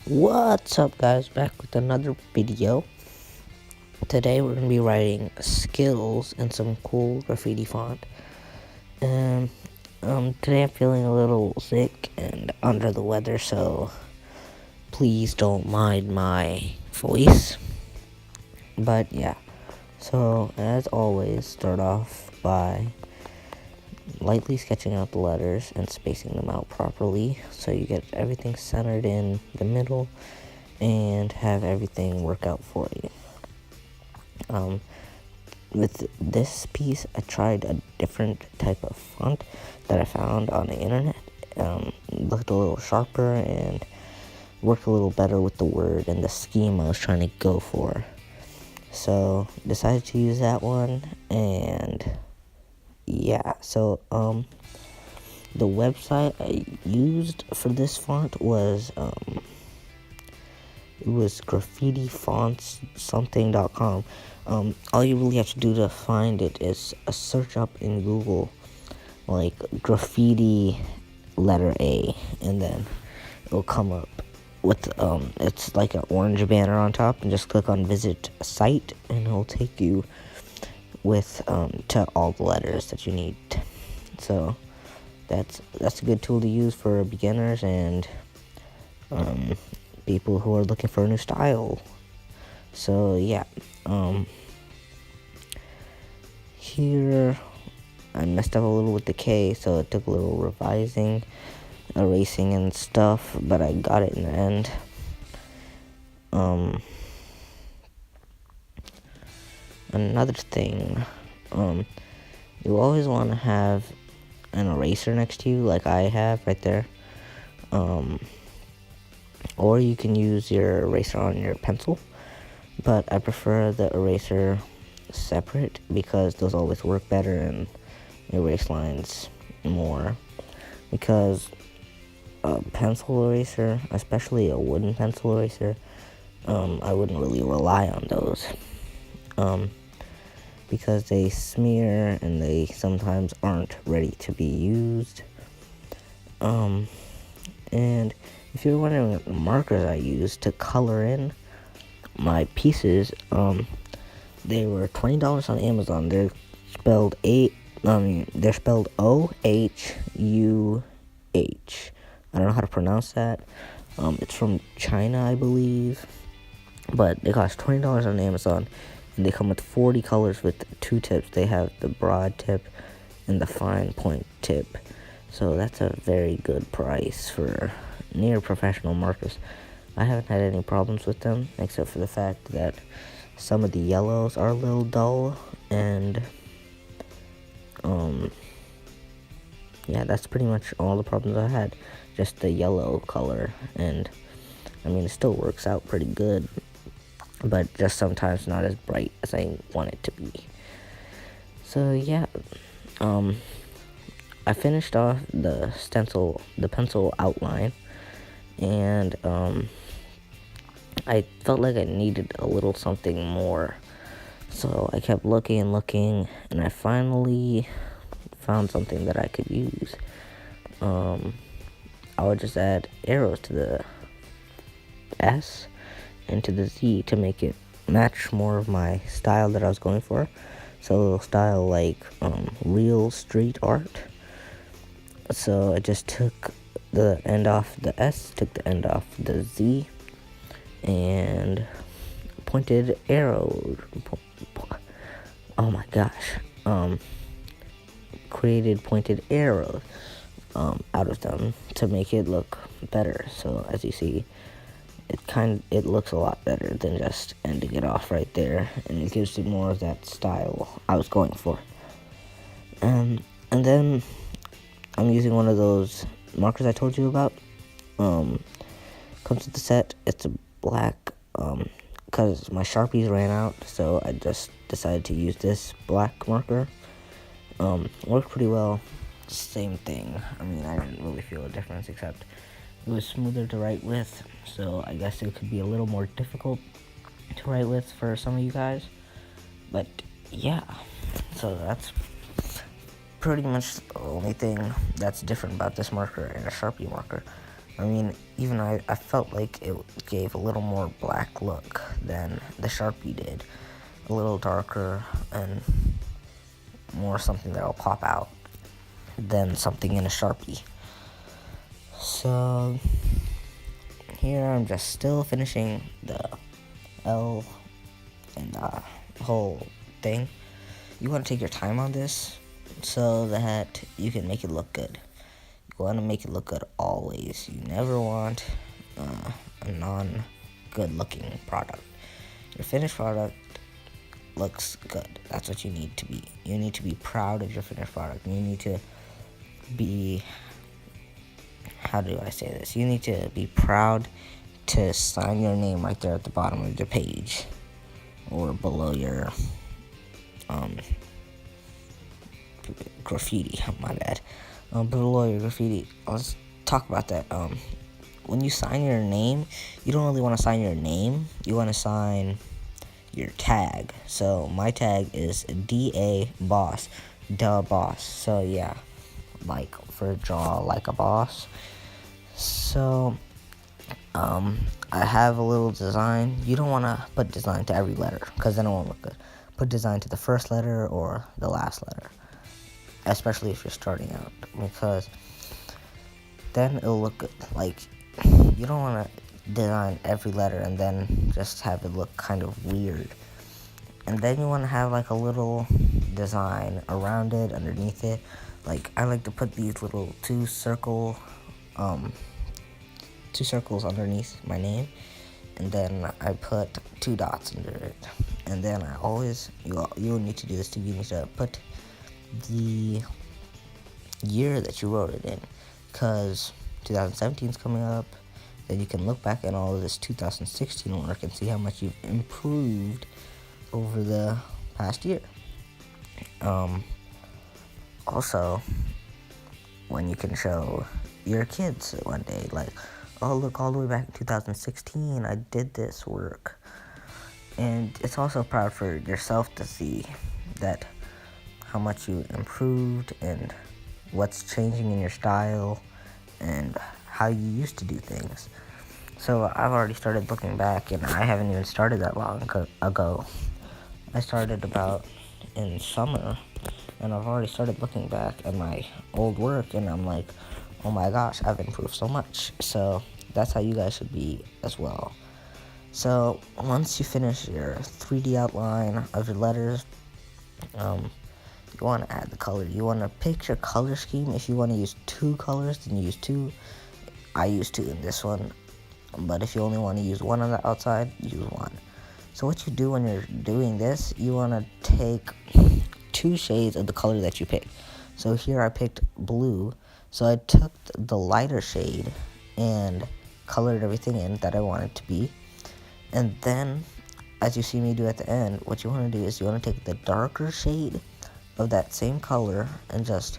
What's up, guys? Back with another video. Today we're gonna be writing Skillz in some cool graffiti font. And today I'm feeling a little sick and under the weather, so please don't mind my voice. But yeah, so as always, start off by lightly sketching out the letters and spacing them out properly so you get everything centered in the middle and have everything work out for you. With this piece, I tried a different type of font that I found on the internet. Looked a little sharper and worked a little better with the word and the scheme I was trying to go for. So decided to use that one, and yeah, so the website I used for this font was it was graffitifonts.something.com. All you really have to do to find it is a search up in Google, like graffiti letter A, and then it'll come up with it's like an orange banner on top, and just click on visit site, and it'll take you with to all the letters that you need. So that's a good tool to use for beginners and people who are looking for a new style. So yeah, here I messed up a little with the K, so it took a little revising, erasing and stuff, but I got it in the end. Another thing, you always want to have an eraser next to you, like I have right there. Or you can use your eraser on your pencil, but I prefer the eraser separate because those always work better and erase lines more. Because a pencil eraser, especially a wooden pencil eraser, I wouldn't really rely on those. Because they smear and they sometimes aren't ready to be used. And if you're wondering what markers I use to color in my pieces, they were $20 on Amazon. They're spelled OHUH. I don't know how to pronounce that. It's from China, I believe, but they cost $20 on Amazon, and they come with 40 colors with 2 tips. They have the broad tip and the fine point tip, so that's a very good price for near professional markers. I haven't had any problems with them, except for the fact that some of the yellows are a little dull, and yeah, that's pretty much all the problems I had. Just the yellow color, and I mean, it still works out pretty good, but just sometimes not as bright as I want it to be. So yeah, I finished off the pencil outline, and I felt like I needed a little something more. So I kept looking and looking, and I finally found something that I could use. I would just add arrows to the S and to the Z to make it match more of my style that I was going for. So a little style like real street art. So I just took the end off the S, took the end off the Z, and pointed arrows. Oh my gosh. Created pointed arrows out of them to make it look better. So as you see, it looks a lot better than just ending it off right there, and it gives you more of that style I was going for. And then I'm using one of those markers I told you about. Comes with the set. It's a black, because my Sharpies ran out, so I just decided to use this black marker. Worked pretty well. Same thing. I mean, I didn't really feel a difference, except it was smoother to write with, so I guess it could be a little more difficult to write with for some of you guys. But yeah, so that's pretty much the only thing that's different about this marker and a Sharpie marker. I mean, even I felt like it gave a little more black look than the Sharpie did. A little darker and more something that'll pop out than something in a Sharpie. So here I'm just still finishing the L and the whole thing. You want to take your time on this so that you can make it look good. You want to make it look good always. You never want a non-good looking product. Your finished product looks good. That's what you need to be. You need to be proud of your finished product. You need to be, how do I say this? You need to be proud to sign your name right there at the bottom of the page or below your graffiti. My bad. Below your graffiti. Let's talk about that. When you sign your name, you don't really want to sign your name. You want to sign your tag. So my tag is DA Boss, Da Boss. So yeah, like for draw like a boss. So I have a little design. You don't want to put design to every letter because then it won't look good. Put design to the first letter or the last letter, especially if you're starting out, because then it'll look good. Like, you don't want to design every letter and then just have it look kind of weird. And then you want to have like a little design around it, underneath it. Like, I like to put these little two circles underneath my name, and then I put 2 dots under it. And then I always, you'll need to do this too. You need to put the year that you wrote it in, because 2017 is coming up. Then you can look back at all of this 2016 work and see how much you've improved over the past year. Also, when you can show your kids one day, like, oh, look, all the way back in 2016, I did this work. And it's also proud for yourself to see that how much you improved and what's changing in your style and how you used to do things. So I've already started looking back, and I haven't even started that long ago. I started about in summer, and I've already started looking back at my old work, and I'm like, oh my gosh, I've improved so much. So that's how you guys should be as well. So once you finish your 3D outline of your letters, you want to add the color. You want to pick your color scheme. If you want to use 2 colors, then use 2. I use 2 in this one. But if you only want to use 1 on the outside, use 1. So what you do when you're doing this, you want to take 2 shades of the color that you picked. So here I picked blue. So I took the lighter shade and colored everything in that I wanted to be. And then, as you see me do at the end, what you want to do is you want to take the darker shade of that same color and just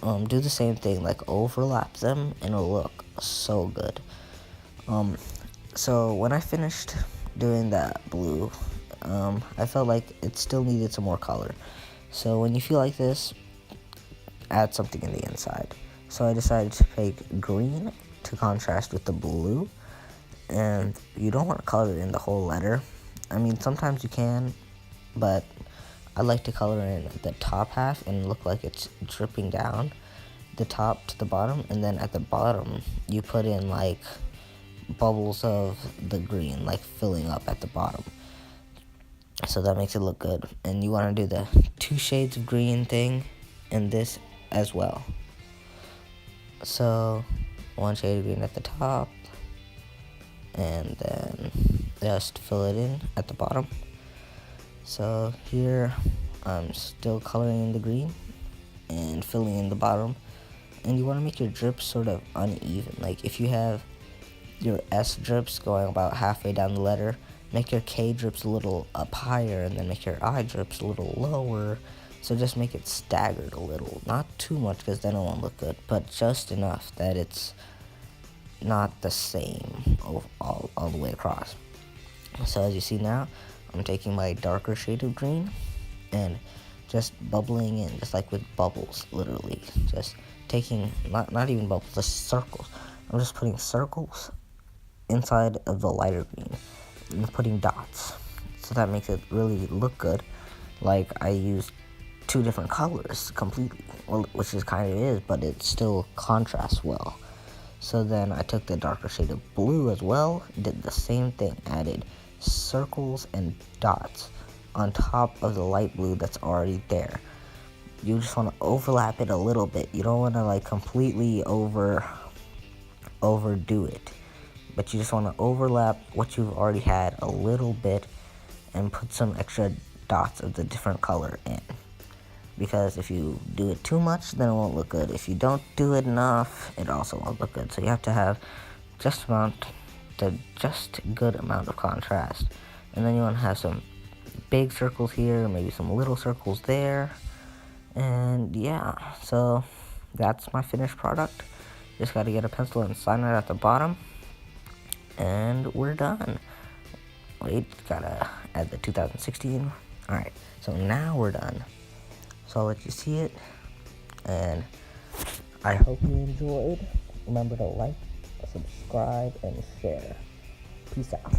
do the same thing, like overlap them, and it'll look so good. So when I finished doing that blue, I felt like it still needed some more color. So when you feel like this, add something in the inside. So I decided to pick green to contrast with the blue. And you don't want to color in the whole letter. I mean, sometimes you can, but I like to color in the top half and look like it's dripping down the top to the bottom. And then at the bottom, you put in like bubbles of the green, like filling up at the bottom. So that makes it look good. And you want to do the 2 shades of green thing in this as well. So 1 shade of green at the top, and then just fill it in at the bottom. So here I'm still coloring in the green and filling in the bottom. And you want to make your drips sort of uneven. Like if you have your S drips going about halfway down the letter, make your K drips a little up higher, and then make your I drips a little lower. So just make it staggered a little. Not too much, because then it won't look good, but just enough that it's not the same all the way across. So as you see now, I'm taking my darker shade of green and just bubbling in, just like with bubbles, literally. Just taking, not even bubbles, just circles. I'm just putting circles inside of the lighter green and putting dots. So that makes it really look good. Like I used two different colors completely, well, which is kind of is, but it still contrasts well. So then I took the darker shade of blue as well, did the same thing, added circles and dots on top of the light blue that's already there. You just want to overlap it a little bit. You don't want to like completely overdo it, but you just want to overlap what you've already had a little bit and put some extra dots of the different color in. Because if you do it too much, then it won't look good. If you don't do it enough, it also won't look good. So you have to have just good amount of contrast. And then you want to have some big circles here, maybe some little circles there. And yeah, so that's my finished product. Just got to get a pencil and sign it at the bottom. And we're done. Wait, gotta add the 2016. Alright, so now we're done. So I'll let you see it, and I hope you enjoyed. Remember to like, subscribe, and share. Peace out.